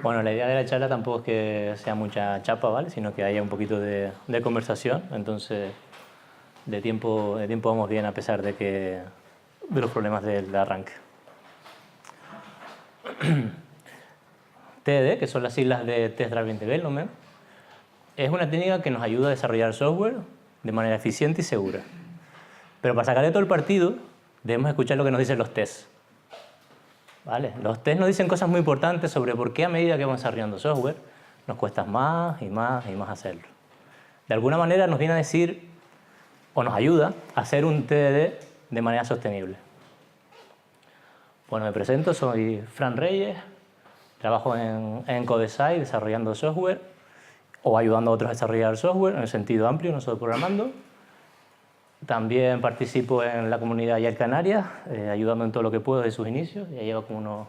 Bueno, la idea de la charla tampoco es que sea mucha chapa, ¿vale? Sino que haya un poquito de conversación. Entonces, de tiempo vamos bien a pesar de los problemas del arranque. TDD, que son las siglas de Test Driven Development, es una técnica que nos ayuda a desarrollar software de manera eficiente y segura. Pero para sacarle todo el partido, debemos escuchar lo que nos dicen los tests. ¿Vale? Los tests nos dicen cosas muy importantes sobre por qué a medida que vamos desarrollando software nos cuesta más y más y más hacerlo. De alguna manera nos viene a decir o nos ayuda a hacer un TDD de manera sostenible. Bueno, me presento, soy Fran Reyes, trabajo en Codesite desarrollando software o ayudando a otros a desarrollar software en el sentido amplio, no solo programando. También participo en la comunidad Agile Canarias, ayudando en todo lo que puedo desde sus inicios. Ya llevo como unos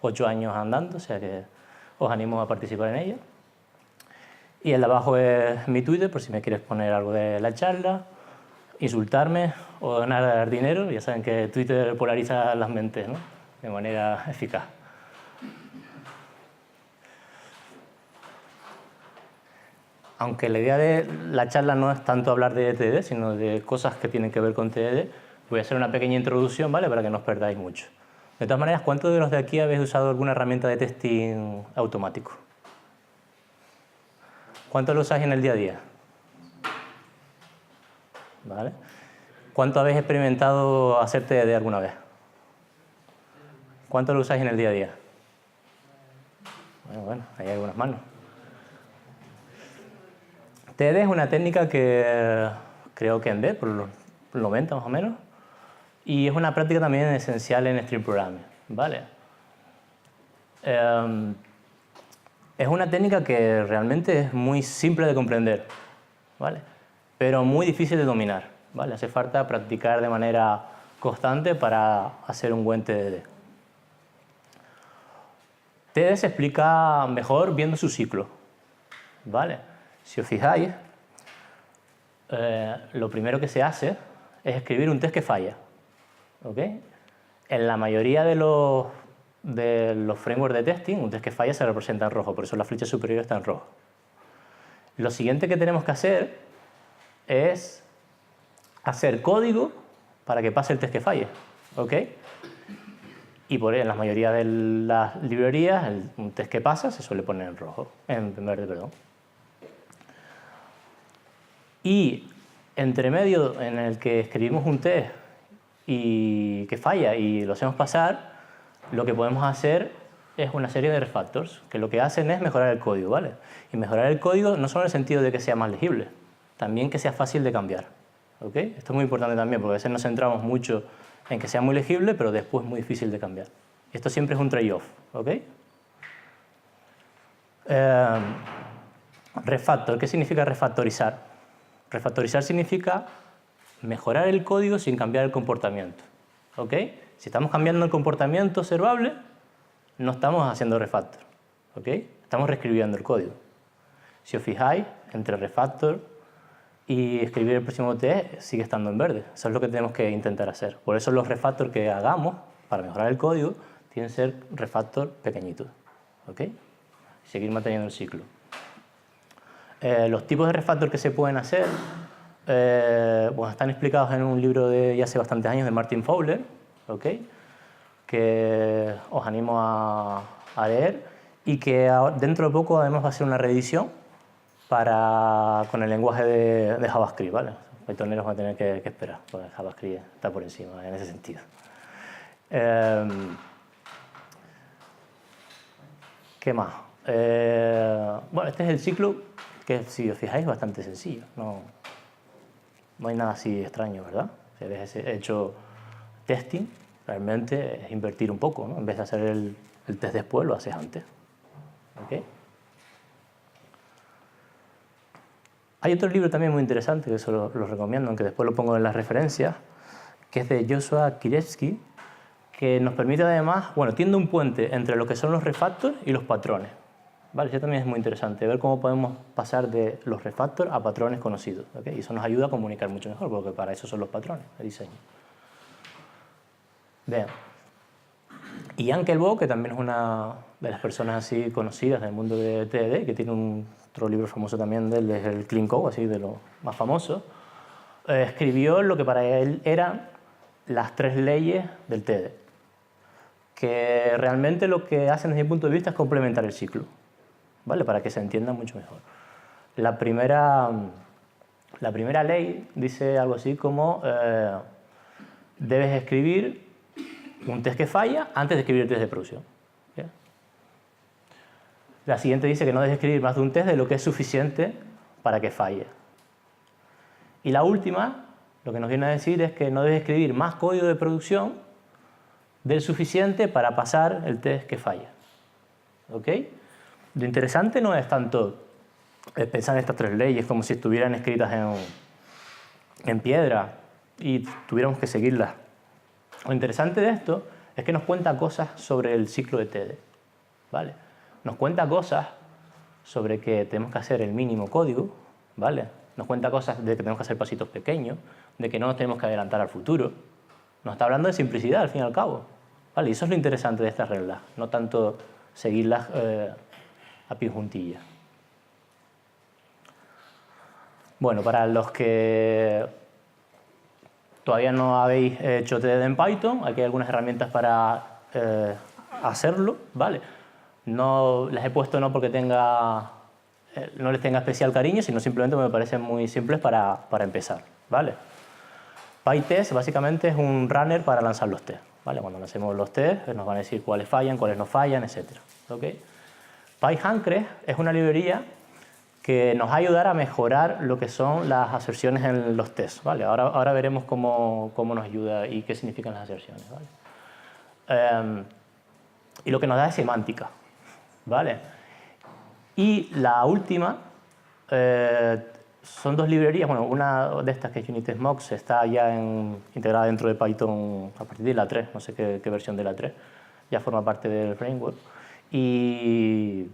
8 años andando, o sea que os animo a participar en ella. Y el de abajo es mi Twitter, por si me quieres poner algo de la charla, insultarme o ganar dinero. Ya saben que Twitter polariza las mentes, ¿no? De manera eficaz. Aunque la idea de la charla no es tanto hablar de TDD, sino de cosas que tienen que ver con TDD, voy a hacer una pequeña introducción, ¿vale? Para que no os perdáis mucho. De todas maneras, ¿cuántos de los de aquí habéis usado alguna herramienta de testing automático? ¿Cuántos lo usáis en el día a día? ¿Vale? ¿Cuánto habéis experimentado hacer TDD alguna vez? ¿Cuánto lo usáis en el día a día? Bueno, hay algunas manos. TDD es una técnica que creo que en D, por los 90 más o menos, y es una práctica también esencial en Stream Programming, ¿vale? Es una técnica que realmente es muy simple de comprender, ¿vale? Pero muy difícil de dominar, ¿vale? Hace falta practicar de manera constante para hacer un buen TDD. TDD se explica mejor viendo su ciclo, ¿vale? Si os fijáis, lo primero que se hace es escribir un test que falla, ¿ok? En la mayoría de los frameworks de testing, un test que falla se representa en rojo, por eso la flecha superior está en rojo. Lo siguiente que tenemos que hacer es hacer código para que pase el test que falle, ¿ok? Y en la mayoría de las librerías, un test que pasa se suele poner en rojo, en verde, perdón. Y entre medio en el que escribimos un test y que falla y lo hacemos pasar, lo que podemos hacer es una serie de refactors, que lo que hacen es mejorar el código, ¿vale? Y mejorar el código no solo en el sentido de que sea más legible, también que sea fácil de cambiar, ¿ok? Esto es muy importante también, porque a veces nos centramos mucho en que sea muy legible, pero después muy difícil de cambiar. Esto siempre es un trade-off, ¿ok? Refactor, ¿qué significa refactorizar? Refactorizar significa mejorar el código sin cambiar el comportamiento, ¿ok? Si estamos cambiando el comportamiento observable, no estamos haciendo refactor, ¿ok? Estamos reescribiendo el código. Si os fijáis, entre refactor y escribir el próximo test sigue estando en verde. Eso es lo que tenemos que intentar hacer. Por eso los refactors que hagamos para mejorar el código tienen que ser refactor pequeñitos, ¿ok? Seguir manteniendo el ciclo. Los tipos de refactor que se pueden hacer bueno, están explicados en un libro de ya hace bastantes años de Martin Fowler, ¿ok? Que os animo a leer y que dentro de poco además va a ser una reedición con el lenguaje de JavaScript, ¿vale? Los pythoneros van a tener que esperar, porque JavaScript está por encima en ese sentido. ¿Qué más? Bueno, este es el ciclo que, si os fijáis, es bastante sencillo. No hay nada así extraño, ¿verdad? Si habéis hecho testing, realmente es invertir un poco, ¿no? En vez de hacer el test después, lo haces antes, ¿ok? Hay otro libro también muy interesante, que eso lo recomiendo, aunque después lo pongo en las referencias, que es de Joshua Kirevsky, que nos permite además, bueno, tiende un puente entre lo que son los refactors y los patrones. ¿Vale? Eso también es muy interesante, ver cómo podemos pasar de los refactors a patrones conocidos, ¿okay? Y eso nos ayuda a comunicar mucho mejor, porque para eso son los patrones de diseño. Bien. Y Ankelbo, que también es una de las personas así conocidas del mundo de TDD, que tiene otro libro famoso también de él, es el Clean Code, así de lo más famoso, escribió lo que para él eran las 3 leyes del TDD, que realmente lo que hacen desde mi punto de vista es complementar el ciclo, ¿vale? Para que se entienda mucho mejor. La primera ley dice algo así como debes escribir un test que falla antes de escribir el test de producción. ¿Bien? La siguiente dice que no debes escribir más de un test de lo que es suficiente para que falle. Y la última, lo que nos viene a decir es que no debes escribir más código de producción del suficiente para pasar el test que falla. ¿Ok? Lo interesante no es tanto pensar en estas 3 leyes como si estuvieran escritas en piedra y tuviéramos que seguirlas. Lo interesante de esto es que nos cuenta cosas sobre el ciclo de TD, ¿vale? Nos cuenta cosas sobre que tenemos que hacer el mínimo código, ¿vale? Nos cuenta cosas de que tenemos que hacer pasitos pequeños, de que no nos tenemos que adelantar al futuro. Nos está hablando de simplicidad, al fin y al cabo, ¿vale? Y eso es lo interesante de estas reglas, no tanto seguirlas a pie juntillas. Bueno, para los que todavía no habéis hecho TDD en Python, aquí hay algunas herramientas para hacerlo, ¿vale? No las he puesto no porque no les tenga especial cariño, sino simplemente me parecen muy simples para empezar, ¿vale? PyTest básicamente es un runner para lanzar los tests, ¿vale? Cuando lancemos los tests nos van a decir cuáles fallan, cuáles no fallan, etc. ¿Okay? PyHancre es una librería que nos va a ayudar a mejorar lo que son las aserciones en los tests, ¿vale? Ahora veremos cómo nos ayuda y qué significan las aserciones, ¿vale? Y lo que nos da es semántica, ¿vale? Y la última son 2 librerías, bueno, una de estas que es UnitestMox está ya integrada dentro de Python a partir de la 3, no sé qué versión de la 3, ya forma parte del framework. Y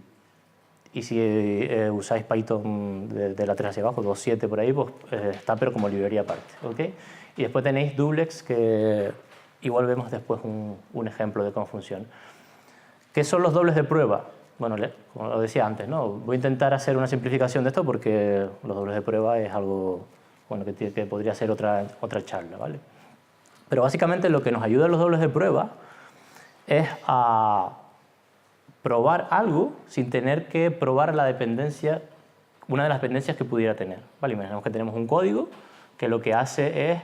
si usáis Python de la 3 hacia abajo, 2.7 por ahí, pues está pero como librería aparte, ¿ok? Y después tenéis Dublex, que igual vemos después un ejemplo de cómo funciona. ¿Qué son los dobles de prueba? Bueno, como lo decía antes, ¿no? Voy a intentar hacer una simplificación de esto porque los dobles de prueba es algo bueno, que podría ser otra charla, ¿vale? Pero básicamente lo que nos ayuda a los dobles de prueba es a probar algo sin tener que probar la dependencia, una de las dependencias que pudiera tener, ¿vale? Imaginemos que tenemos un código que lo que hace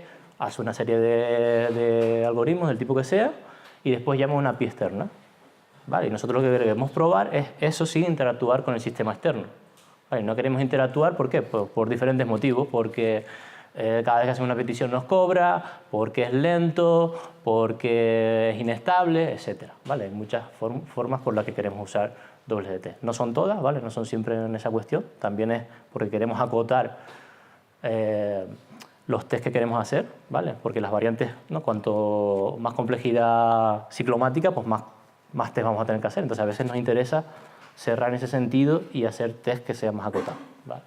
una serie de algoritmos del tipo que sea y después llama a una API externa, ¿vale? Y nosotros lo que queremos probar es eso sin interactuar con el sistema externo, ¿vale? No queremos interactuar, ¿por qué? Por diferentes motivos, porque cada vez que hacemos una petición nos cobra, porque es lento, porque es inestable, etc. ¿Vale? Hay muchas formas por las que queremos usar dobles de test. No son todas, ¿vale? No son siempre en esa cuestión. También es porque queremos acotar los tests que queremos hacer, ¿vale? Porque las variantes, ¿no? Cuanto más complejidad ciclomática, pues más test vamos a tener que hacer. Entonces a veces nos interesa cerrar en ese sentido y hacer test que sean más acotados, ¿vale?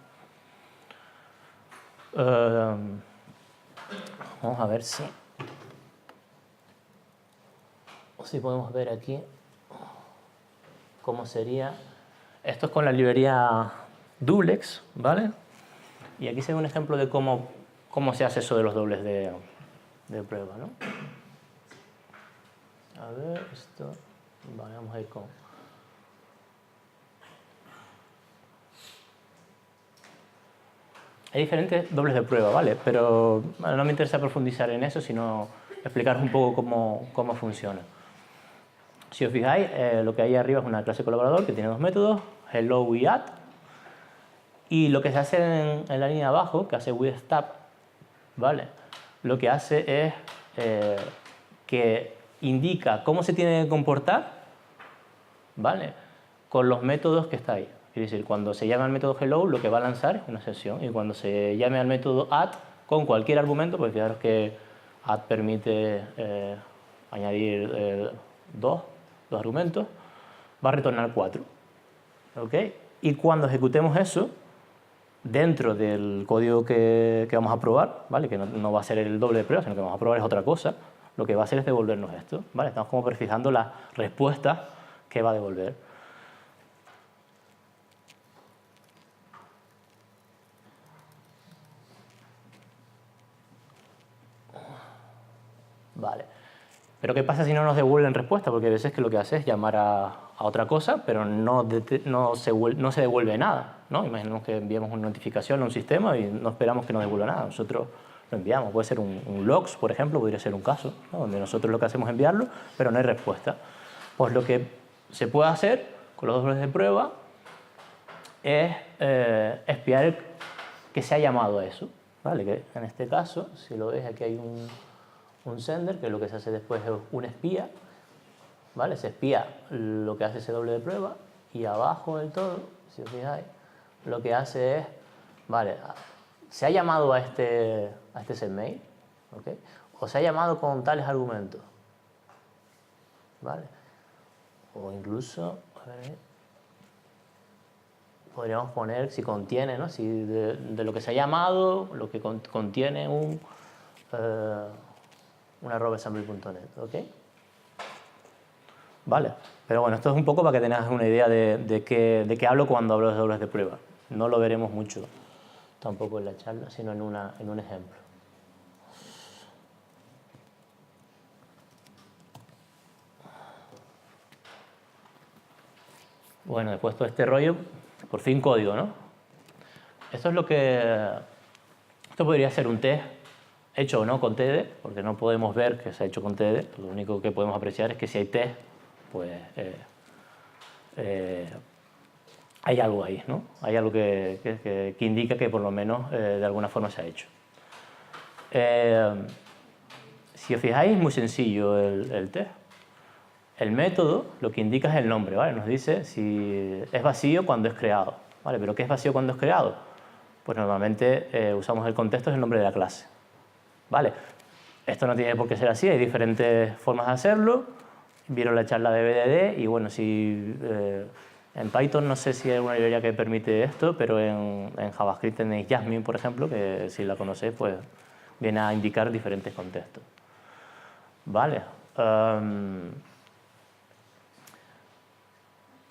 Vamos a ver si podemos ver aquí cómo sería. Esto es con la librería Dublex, ¿vale? Y aquí se ve un ejemplo de cómo se hace eso de los dobles de prueba, ¿no? A ver, esto... Vale, vamos a ir con... Hay diferentes dobles de prueba, ¿vale? Pero bueno, no me interesa profundizar en eso, sino explicaros un poco cómo funciona. Si os fijáis, lo que hay arriba es una clase colaborador que tiene 2 métodos, hello y add. Y lo que se hace en la línea de abajo, que hace withStab, ¿vale? Lo que hace es que indica cómo se tiene que comportar, ¿vale? Con los métodos que está ahí. Es decir, cuando se llama al método hello, lo que va a lanzar es una sesión. Y cuando se llame al método add con cualquier argumento, pues fijaros que add permite añadir 2 argumentos, va a retornar 4. ¿Ok? Y cuando ejecutemos eso, dentro del código que vamos a probar, ¿vale? Que no va a ser el doble de prueba, sino que vamos a probar es otra cosa, lo que va a hacer es devolvernos esto, ¿vale? Estamos como prefijando la respuesta que va a devolver. Vale. Pero ¿qué pasa si no nos devuelven respuesta? Porque a veces que lo que hace es llamar a otra cosa, pero no se devuelve nada, ¿no? Imaginemos que enviamos una notificación a un sistema y no esperamos que nos devuelva nada. Nosotros lo enviamos. Puede ser un logs, por ejemplo, podría ser un caso, ¿no? Donde nosotros lo que hacemos es enviarlo, pero no hay respuesta. Pues lo que se puede hacer con los dobles de prueba es espiar que se ha llamado a eso, ¿vale? Que en este caso, si lo ves, aquí hay un sender, que lo que se hace después es un espía, ¿vale? Se espía lo que hace ese doble de prueba y abajo del todo, si os fijáis, lo que hace es, vale, se ha llamado a este setmail, ¿ok? O se ha llamado con tales argumentos, ¿vale? O incluso, a ver, podríamos poner si contiene, ¿no? Si de lo que se ha llamado, lo que contiene un @sample.net, ¿ok? Vale, pero bueno, esto es un poco para que tengas una idea de qué hablo cuando hablo de dobles de prueba. No lo veremos mucho tampoco en la charla, sino en un ejemplo. Bueno, después de todo este rollo, por fin código, ¿no? Esto podría ser un test hecho o no con TD, porque no podemos ver que se ha hecho con TD. Lo único que podemos apreciar es que si hay test, pues hay algo ahí, ¿no? Hay algo que indica que por lo menos de alguna forma se ha hecho. Si os fijáis, es muy sencillo el test. El método lo que indica es el nombre, ¿vale? Nos dice si es vacío cuando es creado, ¿vale? ¿Pero qué es vacío cuando es creado? Pues normalmente usamos el contexto, es el nombre de la clase, ¿vale? Esto no tiene por qué ser así, hay diferentes formas de hacerlo. Vieron la charla de BDD y bueno, si en Python no sé si hay una librería que permite esto, pero en JavaScript tenéis Jasmine, por ejemplo, que si la conocéis, pues viene a indicar diferentes contextos. ¿Vale?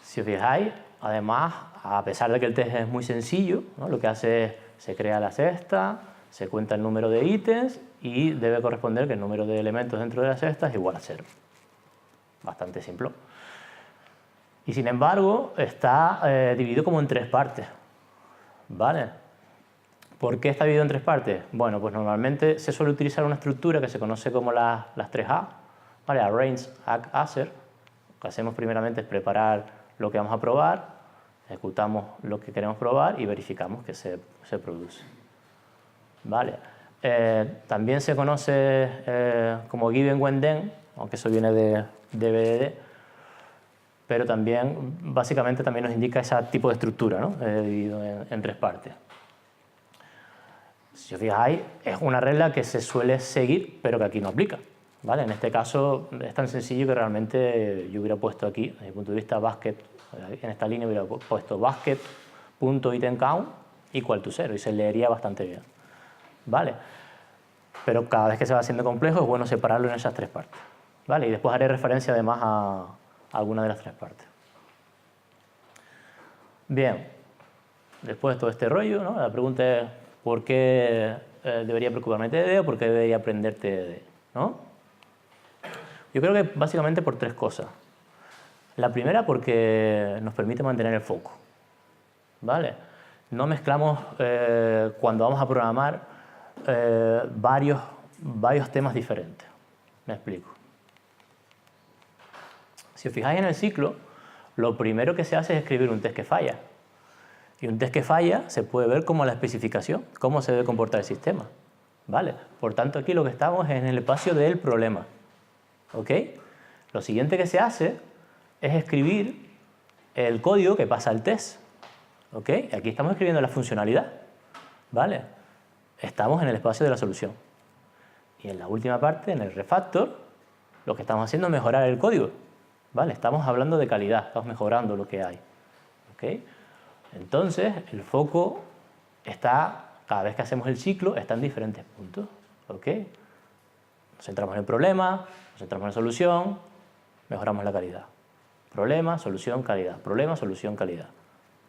Si os fijáis, además, a pesar de que el test es muy sencillo, ¿no? Lo que hace es, se crea la cesta, se cuenta el número de ítems y debe corresponder que el número de elementos dentro de la cesta es igual a 0. Bastante simple. Y sin embargo, está dividido como en 3 partes. ¿Vale? ¿Por qué está dividido en 3 partes? Bueno, pues normalmente se suele utilizar una estructura que se conoce como las 3A, ¿vale? Arrange, Add, Answer. Lo que hacemos primeramente es preparar lo que vamos a probar, ejecutamos lo que queremos probar y verificamos que se produce. ¿Vale? También se conoce como given when then, aunque eso viene de BDD, pero también básicamente también nos indica ese tipo de estructura, ¿no? Dividido en 3 partes. Si os fijáis, es una regla que se suele seguir, pero que aquí no aplica, ¿vale? En este caso es tan sencillo que realmente yo hubiera puesto aquí, desde mi punto de vista, basket, en esta línea hubiera puesto basket.itemCount igual to 0 y se leería bastante bien, ¿vale? Pero cada vez que se va haciendo complejo es bueno separarlo en esas 3 partes, ¿vale? Y después haré referencia además a alguna de las 3 partes. Bien, después de todo este rollo, ¿no? La pregunta es ¿por qué debería preocuparme TDD o por qué debería aprender TDD? ¿No? Yo creo que básicamente por 3 cosas. La primera porque nos permite mantener el foco, ¿vale? No mezclamos cuando vamos a programar varios temas diferentes. Me explico. Si os fijáis en el ciclo, lo primero que se hace es escribir un test que falla. Y un test que falla se puede ver como la especificación, cómo se debe comportar el sistema, ¿vale? Por tanto, aquí lo que estamos es en el espacio del problema, ¿ok? Lo siguiente que se hace es escribir el código que pasa al test, ¿ok? Aquí estamos escribiendo la funcionalidad, ¿vale? Estamos en el espacio de la solución. Y en la última parte, en el refactor, lo que estamos haciendo es mejorar el código, ¿vale? Estamos hablando de calidad, estamos mejorando lo que hay, ¿ok? Entonces, el foco está, cada vez que hacemos el ciclo, está en diferentes puntos, ¿ok? Nos centramos en el problema, nos centramos en la solución, mejoramos la calidad. Problema, solución, calidad. Problema, solución, calidad.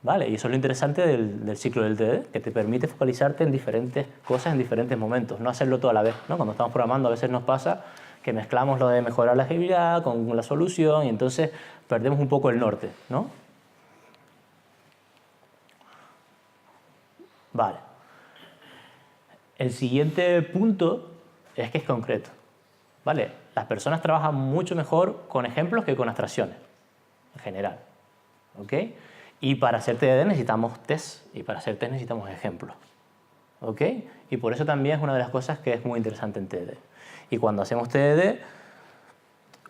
¿Vale? Y eso es lo interesante del ciclo del TDD, que te permite focalizarte en diferentes cosas en diferentes momentos, no hacerlo todo a la vez, ¿no? Cuando estamos programando a veces nos pasa que mezclamos lo de mejorar la agilidad con la solución y entonces perdemos un poco el norte, ¿no? Vale. El siguiente punto es que es concreto, ¿vale? Las personas trabajan mucho mejor con ejemplos que con abstracciones, en general, ¿ok? Y para hacer TDD necesitamos test, y para hacer test necesitamos ejemplos, ¿ok? Y por eso también es una de las cosas que es muy interesante en TDD. Y cuando hacemos TDD,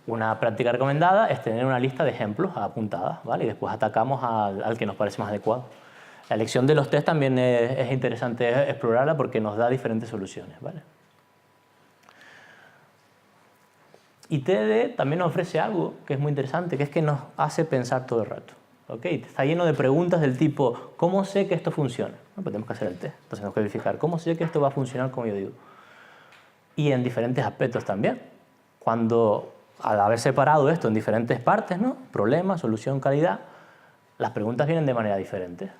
una práctica recomendada es tener una lista de ejemplos apuntadas, ¿vale? Y después atacamos al que nos parece más adecuado. La elección de los test también es interesante explorarla porque nos da diferentes soluciones, ¿vale? Y TDD también nos ofrece algo que es muy interesante, que es que nos hace pensar todo el rato. ¿Okay? Está lleno de preguntas del tipo, ¿cómo sé que esto funciona? Pues tenemos que hacer el test, entonces tenemos que verificar, ¿cómo sé que esto va a funcionar como yo digo? Y en diferentes aspectos también. Cuando, al haber separado esto en diferentes partes, ¿no? Problema, solución, calidad, las preguntas vienen de manera diferente.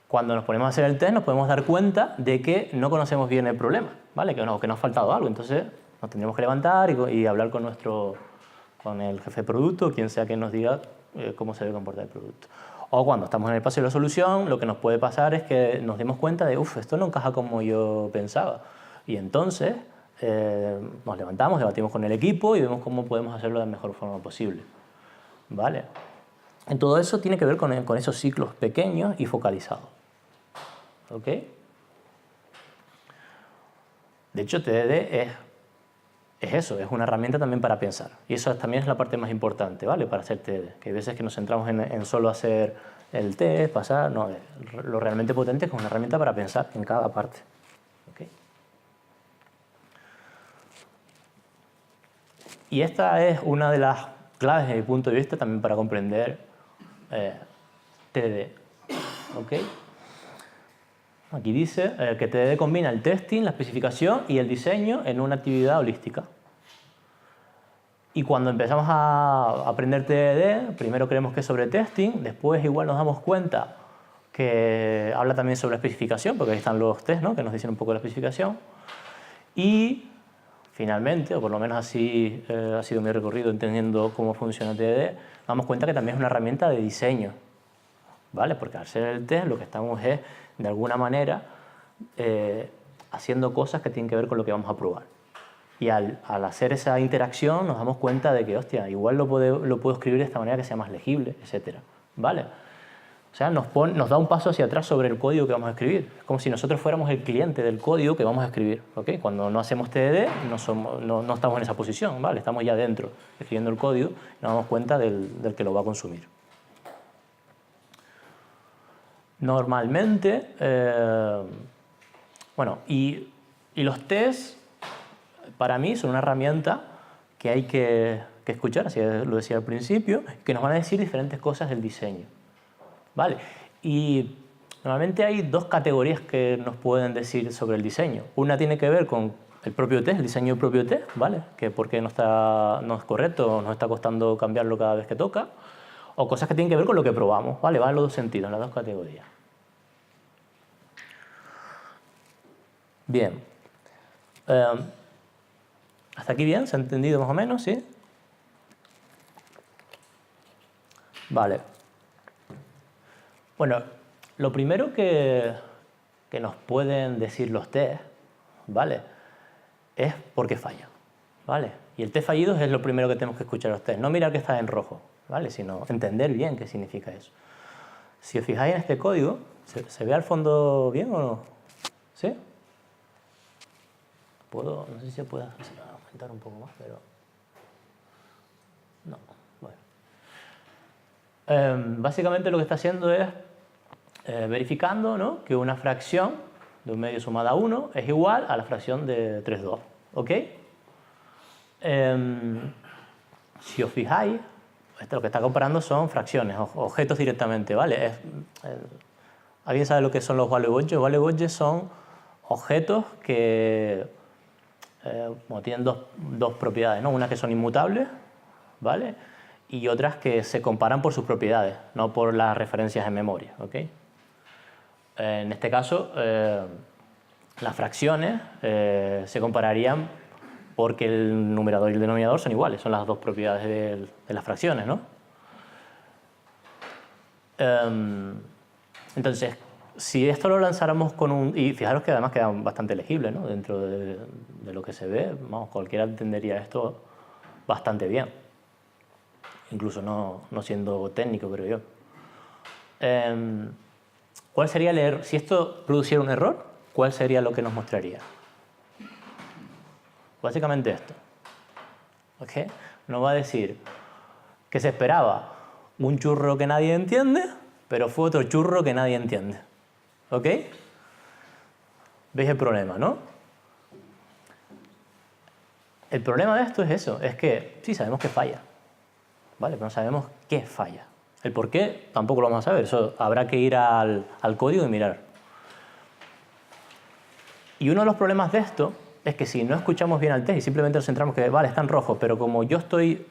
Cuando nos ponemos a hacer el test nos podemos dar cuenta de que no conocemos bien el problema, ¿vale? Que nos ha faltado algo, entonces nos tendríamos que levantar y hablar con el jefe de producto, quien sea que nos diga cómo se debe comportar el producto. O cuando estamos en el paso de la solución, lo que nos puede pasar es que nos demos cuenta de, esto no encaja como yo pensaba. Y entonces nos levantamos, debatimos con el equipo y vemos cómo podemos hacerlo de la mejor forma posible. ¿Vale? En todo eso tiene que ver con esos ciclos pequeños y focalizados. ¿Ok? De hecho, TDD es eso, es una herramienta también para pensar. Y eso también es la parte más importante, ¿vale? Para hacer TDD. Que hay veces que nos centramos en solo hacer el test, pasar... No, lo realmente potente es que es una herramienta para pensar en cada parte. ¿Okay? Y esta es una de las claves, desde mi punto de vista, también para comprender TDD. ¿Okay? Aquí dice que TDD combina el testing, la especificación y el diseño en una actividad holística. Y cuando empezamos a aprender TDD, primero creemos que es sobre testing, después igual nos damos cuenta que habla también sobre especificación, porque ahí están los test, ¿no? Que nos dicen un poco de la especificación. Y finalmente, o por lo menos así ha sido mi recorrido entendiendo cómo funciona TDD, nos damos cuenta que también es una herramienta de diseño, ¿vale? Porque al hacer el test lo que estamos es, de alguna manera, haciendo cosas que tienen que ver con lo que vamos a probar. Y al hacer esa interacción nos damos cuenta de que, hostia, igual lo puedo escribir de esta manera que sea más legible, etc. ¿Vale? O sea, nos da un paso hacia atrás sobre el código que vamos a escribir. Es como si nosotros fuéramos el cliente del código que vamos a escribir. ¿Okay? Cuando no hacemos TDD no estamos en esa posición, ¿vale? Estamos ya dentro, escribiendo el código y nos damos cuenta del que lo va a consumir. Normalmente, bueno, y los tests para mí son una herramienta que hay que escuchar, así lo decía al principio, que nos van a decir diferentes cosas del diseño. ¿Vale? Y normalmente hay dos categorías que nos pueden decir sobre el diseño. Una tiene que ver con el propio test, el diseño del propio test, ¿vale? Que por qué no es correcto, nos está costando cambiarlo cada vez que toca. O cosas que tienen que ver con lo que probamos, ¿vale? Va en los dos sentidos, en las dos categorías. Bien. ¿Hasta aquí bien? ¿Se ha entendido más o menos? ¿Sí? Vale. Bueno, lo primero que nos pueden decir los test, ¿vale? Es por qué falla, ¿vale? Y el test fallido es lo primero que tenemos que escuchar los test. No mirar que está en rojo, ¿vale? Sino entender bien qué significa eso. Si os fijáis en este código, ¿se ve al fondo bien o no? ¿Sí? No sé si se puede aumentar un poco más, pero... No, bueno. Básicamente lo que está haciendo es verificando, ¿no? Que una fracción de un medio sumada a 1 es igual a la fracción de 3,2. ¿Ok? Si os fijáis, esto lo que está comparando son fracciones, objetos directamente, ¿vale? ¿Alguien sabe lo que son los value badges? Los value badges son objetos que bueno, tienen dos propiedades, ¿no? Unas que son inmutables, ¿vale? Y otras que se comparan por sus propiedades, no por las referencias en memoria, ¿ok? En este caso, las fracciones se compararían porque el numerador y el denominador son iguales, son las dos propiedades de las fracciones, ¿no? Entonces, si esto lo lanzáramos con un... Y fijaros que además queda bastante legible, ¿no? Dentro de lo que se ve, vamos, cualquiera entendería esto bastante bien. Incluso no siendo técnico, creo yo. ¿Cuál sería el error? Si esto produciera un error, ¿cuál sería lo que nos mostraría? Básicamente esto. ¿Ok? Nos va a decir que se esperaba un churro que nadie entiende, pero fue otro churro que nadie entiende. ¿Ok? ¿Veis el problema, no? El problema de esto es eso, es que sí sabemos que falla, ¿vale? Pero no sabemos qué falla. El por qué tampoco lo vamos a saber, eso habrá que ir al código y mirar. Y uno de los problemas de esto es que si no escuchamos bien al test y simplemente nos centramos que, vale, está en rojo, pero como yo estoy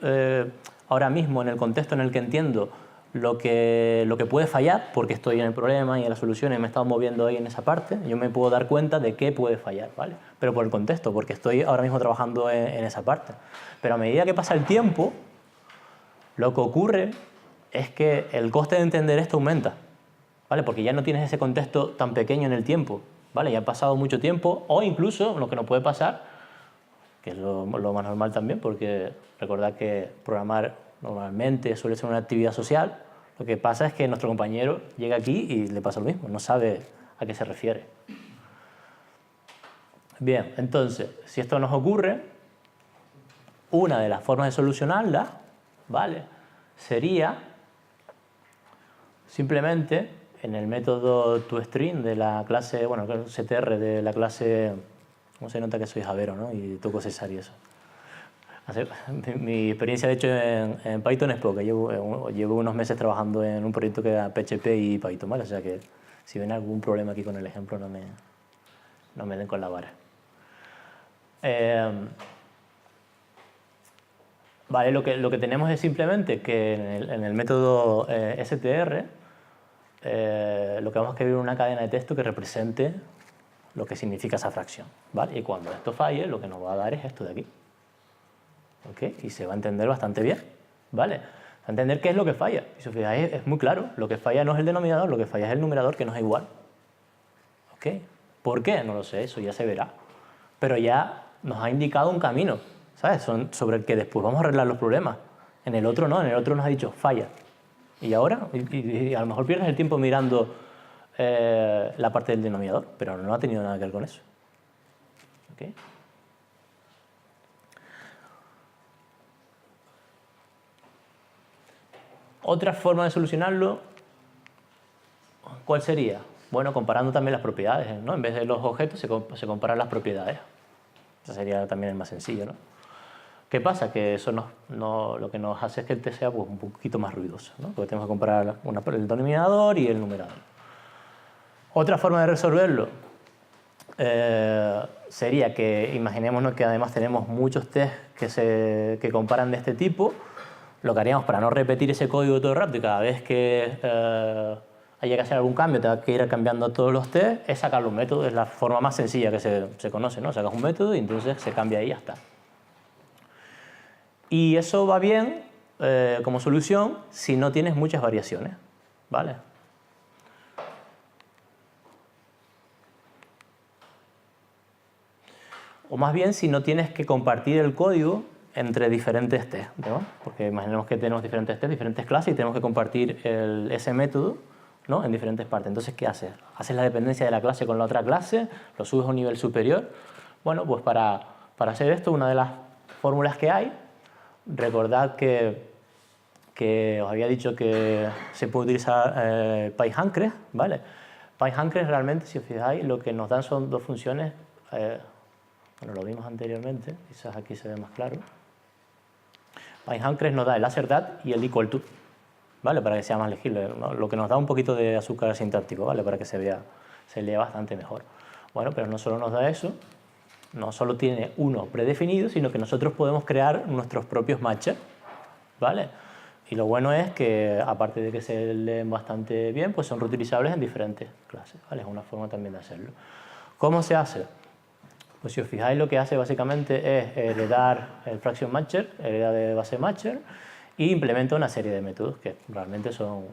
ahora mismo en el contexto en el que entiendo lo que puede fallar, porque estoy en el problema y en la solución y me he estado moviendo ahí en esa parte, yo me puedo dar cuenta de qué puede fallar, ¿vale? Pero por el contexto, porque estoy ahora mismo trabajando en esa parte. Pero a medida que pasa el tiempo, lo que ocurre es que el coste de entender esto aumenta, ¿vale? Porque ya no tienes ese contexto tan pequeño en el tiempo, ¿vale? Ya ha pasado mucho tiempo, o incluso lo que nos puede pasar, que es lo más normal también, porque recordad que programar normalmente suele ser una actividad social, lo que pasa es que nuestro compañero llega aquí y le pasa lo mismo, no sabe a qué se refiere. Bien, entonces, si esto nos ocurre, una de las formas de solucionarla, ¿vale?, sería simplemente en el método toString de la clase, bueno, CTR de la clase, ¿cómo se nota que soy javero, ¿no? Y toco César y eso. Mi experiencia, de hecho, en Python es poca. Llevo unos meses trabajando en un proyecto que era PHP y Python, ¿vale? O sea que si ven algún problema aquí con el ejemplo, no me den con la vara. Vale, lo que tenemos es simplemente que en el método str lo que vamos a escribir es una cadena de texto que represente lo que significa esa fracción, ¿vale? Y cuando esto falle, lo que nos va a dar es esto de aquí. ¿Ok? Y se va a entender bastante bien, ¿vale? Va a entender qué es lo que falla. Y si os fijáis, es muy claro. Lo que falla no es el denominador, lo que falla es el numerador, que no es igual. ¿Ok? ¿Por qué? No lo sé, eso ya se verá. Pero ya nos ha indicado un camino, ¿sabes? Sobre el que después vamos a arreglar los problemas. En el otro no, en el otro nos ha dicho falla. Y ahora, y a lo mejor pierdes el tiempo mirando la parte del denominador, pero no ha tenido nada que ver con eso. ¿Ok? Otra forma de solucionarlo, ¿cuál sería? Bueno, comparando también las propiedades, ¿no? En vez de los objetos se comparan las propiedades. Eso sería también el más sencillo, ¿no? ¿Qué pasa? Que eso lo que nos hace es que el test sea pues, un poquito más ruidoso, ¿no? Porque tenemos que comparar el denominador y el numerador. Otra forma de resolverlo sería que, imaginémonos que además tenemos muchos tests que comparan de este tipo. Lo que haríamos para no repetir ese código todo el rato y cada vez que haya que hacer algún cambio tenga que ir cambiando todos los tests, es sacarle un método. Es la forma más sencilla que se conoce, ¿no? Sacas un método y entonces se cambia ahí y ya está. Y eso va bien como solución si no tienes muchas variaciones, ¿vale? O más bien si no tienes que compartir el código entre diferentes tests, ¿no? Porque imaginemos que tenemos diferentes tests, diferentes clases y tenemos que compartir ese método, ¿no?, en diferentes partes. Entonces, ¿qué haces? ¿Haces la dependencia de la clase con la otra clase? ¿Lo subes a un nivel superior? Bueno, pues para hacer esto, una de las fórmulas que hay, recordad que os había dicho que se puede utilizar PyHancres, ¿vale? PyHancres realmente, si os fijáis, lo que nos dan son dos funciones. Bueno, lo vimos anteriormente, quizás aquí se ve más claro. PyHancres nos da el assertat y el equal to, ¿vale? Para que sea más legible, ¿no? Lo que nos da un poquito de azúcar sintáctico, ¿vale? Para que se lea bastante mejor. Bueno, pero no solo nos da eso, no solo tiene uno predefinido, sino que nosotros podemos crear nuestros propios matchers, ¿vale? Y lo bueno es que, aparte de que se leen bastante bien, pues son reutilizables en diferentes clases, ¿vale? Es una forma también de hacerlo. ¿Cómo se hace? Pues si os fijáis, lo que hace básicamente es heredar el fraction matcher, hereda de base matcher, e implementa una serie de métodos que realmente son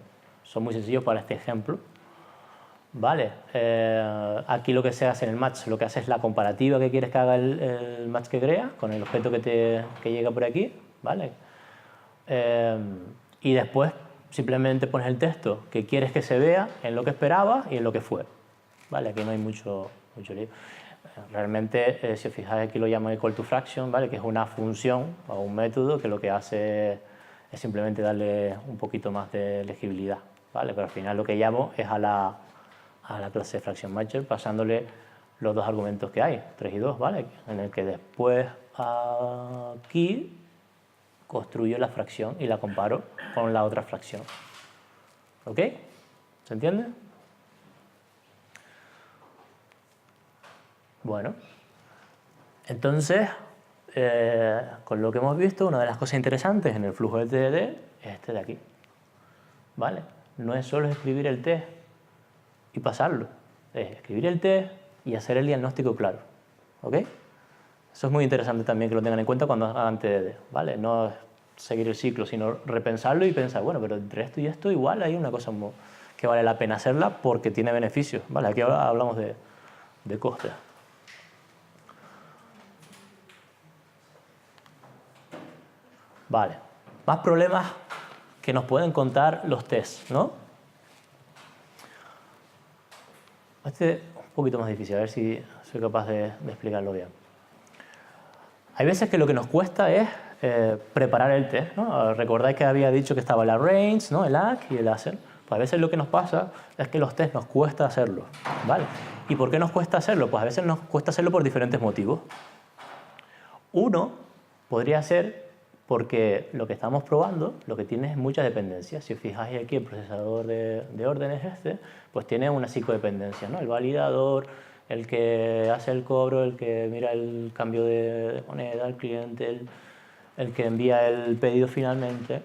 muy sencillos para este ejemplo. Vale, aquí lo que se hace en el match, lo que hace es la comparativa que quieres que haga el match que crea con el objeto que llega por aquí, ¿vale? Y después simplemente pones el texto que quieres que se vea en lo que esperabas y en lo que fue, ¿vale? Aquí no hay mucho lío. Realmente, si os fijáis, aquí lo llamo equal to fraction, ¿vale? Que es una función o un método que lo que hace es simplemente darle un poquito más de legibilidad, ¿vale? Pero al final lo que llamo es a la clase fraction matcher pasándole los dos argumentos que hay, 3 y 2, ¿vale? En el que después aquí construyo la fracción y la comparo con la otra fracción. ¿Ok? ¿Se entiende? Bueno, entonces, con lo que hemos visto, una de las cosas interesantes en el flujo del TDD es este de aquí, ¿vale? No es solo escribir el test y pasarlo, es escribir el test y hacer el diagnóstico claro, ¿ok? Eso es muy interesante también que lo tengan en cuenta cuando hagan TDD, ¿vale? No es seguir el ciclo, sino repensarlo y pensar, bueno, pero entre esto y esto igual hay una cosa que vale la pena hacerla porque tiene beneficios, ¿vale? Aquí ahora hablamos de costes. Vale, más problemas que nos pueden contar los tests, ¿no? Este es un poquito más difícil, a ver si soy capaz de explicarlo bien. Hay veces que lo que nos cuesta es preparar el test, ¿no? Recordáis que había dicho que estaba la range, ¿no? El ACK y el ASCER. Pues a veces lo que nos pasa es que los tests nos cuesta hacerlo, ¿vale? ¿Y por qué nos cuesta hacerlo? Pues a veces nos cuesta hacerlo por diferentes motivos. Uno podría ser porque lo que estamos probando, lo que tiene es muchas dependencias. Si os fijáis aquí, el procesador de órdenes pues tiene una psicodependencia, ¿no? El validador, el que hace el cobro, el que mira el cambio de moneda, el cliente, el que envía el pedido finalmente.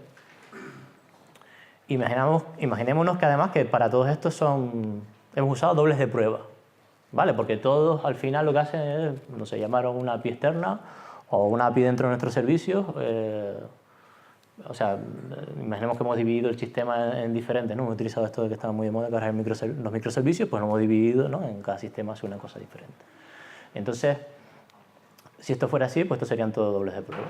Imaginémonos que además que para todos estos hemos usado dobles de prueba, ¿vale? Porque todos al final lo que hacen es, no sé, llamaron una API externa o una API dentro de nuestros servicios. O sea, imaginemos que hemos dividido el sistema en diferentes, ¿no? Hemos utilizado esto de que estaba muy de moda, que ahora es los microservicios, pues lo hemos dividido, ¿no? En cada sistema hace una cosa diferente. Entonces, si esto fuera así, pues estos serían todos dobles de prueba.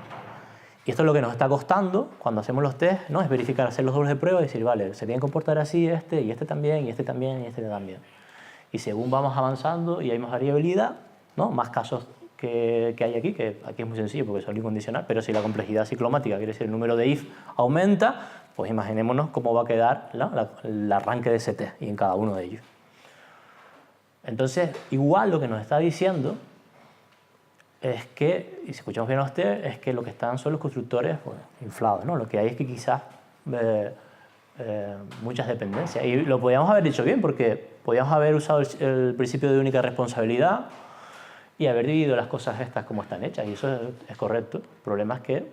Y esto es lo que nos está costando cuando hacemos los test, ¿no? Es verificar, hacer los dobles de prueba y decir, vale, se tienen que comportar así y este también, y este también, y este también. Y según vamos avanzando y hay más variabilidad, ¿no? Más casos que hay aquí, que aquí es muy sencillo porque es solo incondicional, pero si la complejidad ciclomática, quiere decir el número de if, aumenta, pues imaginémonos cómo va a quedar el arranque de ese test y en cada uno de ellos. Entonces, igual lo que nos está diciendo es que, y si escuchamos bien los test, es que lo que están son los constructores pues, inflados, ¿no? Lo que hay es que quizás muchas dependencias. Y lo podíamos haber dicho bien porque podíamos haber usado el principio de única responsabilidad y haber dividido las cosas estas como están hechas, y eso es correcto. El problema es que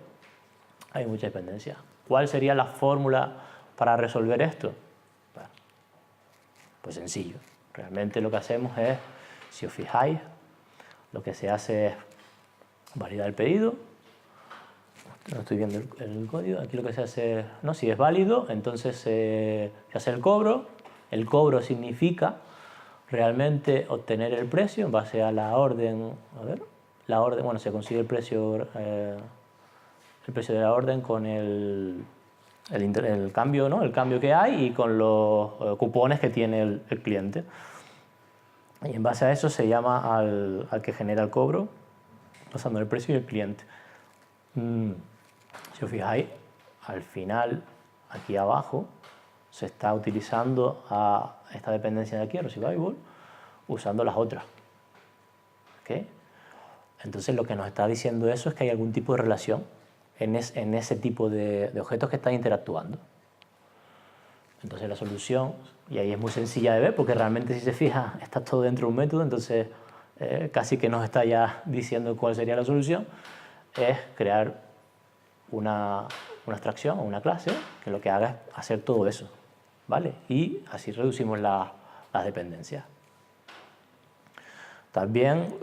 hay mucha dependencia. ¿Cuál sería la fórmula para resolver esto? Bueno, pues sencillo. Realmente lo que hacemos es, si os fijáis, lo que se hace es validar el pedido. No estoy viendo el código. Aquí lo que se hace es, no, si es válido, entonces se hace el cobro. El cobro significa realmente obtener el precio en base a la orden. A ver, la orden, bueno, se consigue el precio de la orden con el cambio, ¿no? El cambio que hay y con los cupones que tiene el cliente. Y en base a eso se llama al que genera el cobro, pasando el precio y el cliente. Si os fijáis, al final, aquí abajo, se está utilizando a esta dependencia de aquí, Receivable, usando las otras. ¿Okay? Entonces lo que nos está diciendo eso es que hay algún tipo de relación en ese tipo de objetos que están interactuando. Entonces la solución, y ahí es muy sencilla de ver, porque realmente si se fija está todo dentro de un método, entonces casi que nos está ya diciendo cuál sería la solución, es crear una abstracción o una clase que lo que haga es hacer todo eso, ¿vale? Y así reducimos las dependencias. También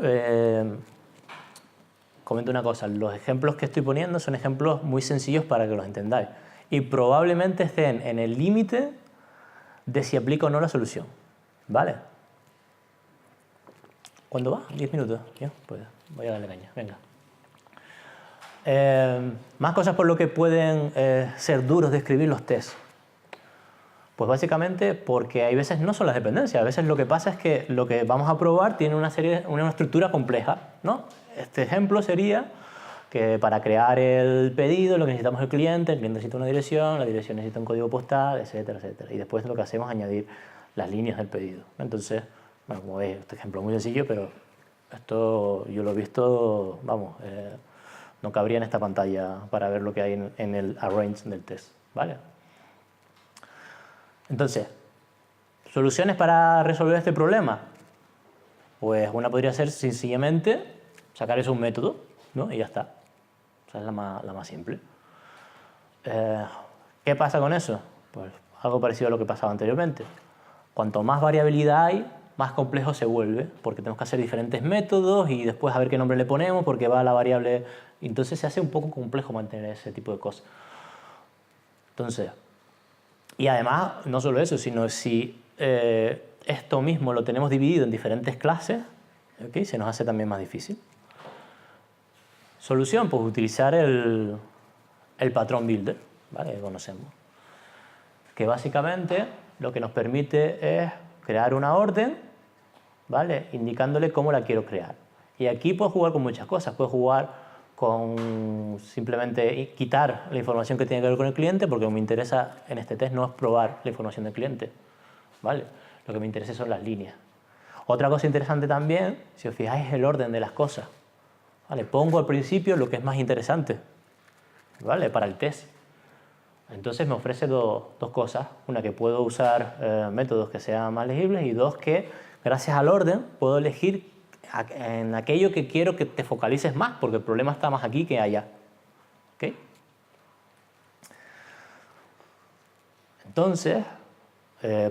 comento una cosa, los ejemplos que estoy poniendo son ejemplos muy sencillos para que los entendáis y probablemente estén en el límite de si aplico o no la solución, ¿vale? ¿Cuándo va? 10 minutos. Bien, pues voy a darle caña, venga. Más cosas por lo que pueden ser duros de escribir los tests. Pues básicamente porque hay veces no son las dependencias, a veces lo que pasa es que lo que vamos a probar tiene una estructura compleja, ¿no? Este ejemplo sería que para crear el pedido lo que necesitamos es el cliente necesita una dirección, la dirección necesita un código postal, etcétera, etcétera. Y después lo que hacemos es añadir las líneas del pedido. Entonces, bueno, como veis, este ejemplo es muy sencillo, pero esto yo lo he visto, vamos, no cabría en esta pantalla para ver lo que hay en el arrange del test, ¿vale? Entonces, ¿soluciones para resolver este problema? Pues una podría ser sencillamente sacar eso un método, ¿no? Y ya está. Esa es la más simple. ¿Qué pasa con eso? Pues algo parecido a lo que pasaba anteriormente. Cuanto más variabilidad hay, más complejo se vuelve, porque tenemos que hacer diferentes métodos y después a ver qué nombre le ponemos porque va a la variable. Entonces se hace un poco complejo mantener ese tipo de cosas. Entonces, y además, no solo eso, sino si esto mismo lo tenemos dividido en diferentes clases, ¿okay? Se nos hace también más difícil. Solución, pues utilizar el patrón builder, ¿vale? Que conocemos. Que básicamente lo que nos permite es crear una orden, ¿vale? Indicándole cómo la quiero crear. Y aquí puedo jugar con muchas cosas. Puedo jugar con simplemente quitar la información que tiene que ver con el cliente, porque lo que me interesa en este test no es probar la información del cliente, ¿vale? Lo que me interesa son las líneas. Otra cosa interesante también, si os fijáis, es el orden de las cosas. ¿Vale? Pongo al principio lo que es más interesante, ¿vale? Para el test. Entonces me ofrece dos cosas. Una, que puedo usar métodos que sean más legibles, y dos, que gracias al orden puedo elegir en aquello que quiero que te focalices más, porque el problema está más aquí que allá. ¿Okay? Entonces,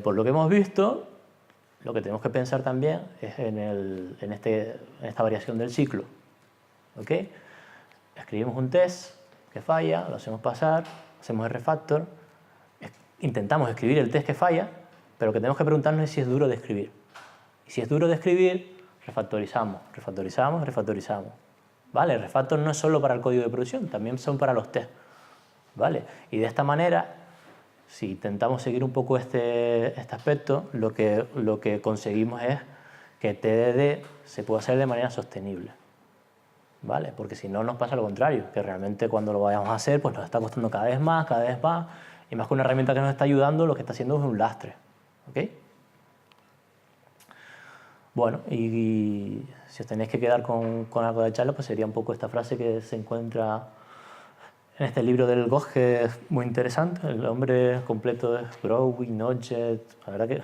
por lo que hemos visto, lo que tenemos que pensar también es en esta variación del ciclo. ¿Okay? Escribimos un test que falla, lo hacemos pasar, hacemos el refactor, intentamos escribir el test que falla, pero lo que tenemos que preguntarnos es si es duro de escribir. Y si es duro de escribir, refactorizamos, refactorizamos, refactorizamos. ¿Vale? El refactor no es solo para el código de producción, también son para los tests. ¿Vale? Y de esta manera, si intentamos seguir un poco este aspecto, lo que conseguimos es que TDD se pueda hacer de manera sostenible. ¿Vale? Porque si no, nos pasa lo contrario, que realmente cuando lo vayamos a hacer, pues nos está costando cada vez más, y más que una herramienta que nos está ayudando, lo que está haciendo es un lastre. ¿Okay? Bueno, y si os tenéis que quedar con algo de charla, pues sería un poco esta frase que se encuentra en este libro del Ghost, que es muy interesante. El nombre completo es Growing Object. La verdad que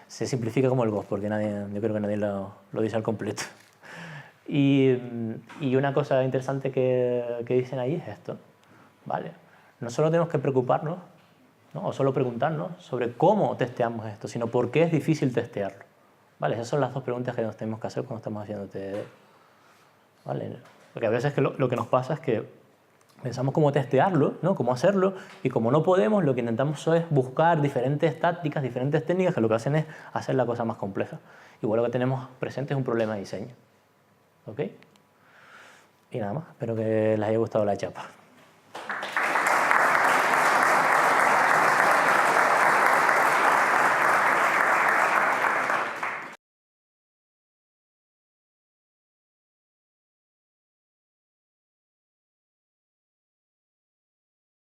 se simplifica como el Ghost, porque yo creo que nadie lo dice al completo. Y una cosa interesante que dicen ahí es esto, ¿vale? No solo tenemos que preocuparnos, ¿no? O solo preguntarnos sobre cómo testeamos esto, sino por qué es difícil testearlo, ¿vale? Esas son las dos preguntas que nos tenemos que hacer cuando estamos haciendo TDD, ¿vale? Porque a veces lo que nos pasa es que pensamos cómo testearlo, ¿no? Cómo hacerlo, y como no podemos, lo que intentamos es buscar diferentes tácticas, diferentes técnicas que lo que hacen es hacer la cosa más compleja. Igual lo que tenemos presente es un problema de diseño. ¿Ok? Y nada más, espero que les haya gustado la chapa.